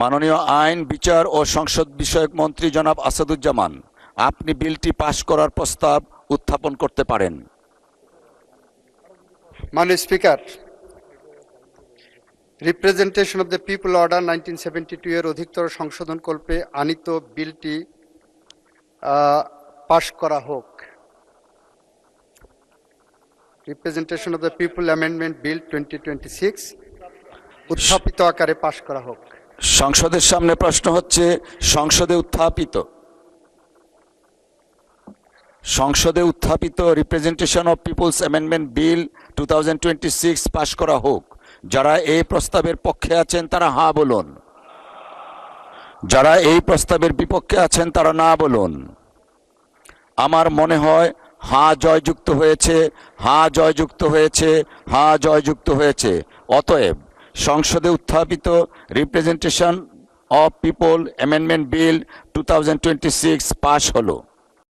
মাননীয় আইন, বিচার ও সংসদ বিষয়ক মন্ত্রী জনাব আসাদুজ্জামান, আপনি বিলটি পাশ করার প্রস্তাব উত্থাপন করতে পারেন। মাননীয় speaker, representation of the people order 1972 এর অধিকতর সংশোধন কল্পে আনিত বিলটি পাশ করা হোক। Representation of the people amendment bill 2026 উত্থাপিত আকারে পাশ করা হোক। সংসদের সামনে প্রশ্ন হচ্ছে সংসদে উত্থাপিত representation of people's amendment bill 2026 পাশ করা হোক। যারা এই প্রস্তাবের পক্ষে আছেন তারা হ্যাঁ বলুন, যারা এই প্রস্তাবের বিপক্ষে আছেন তারা না বলুন। আমার মনে হয় হ্যাঁ জয়যুক্ত হয়েছে, হ্যাঁ জয়যুক্ত হয়েছে, হ্যাঁ জয়যুক্ত হয়েছে। অতএব সংসদে উত্থাপিত representation of people amendment bill 2026 পাশ হলো।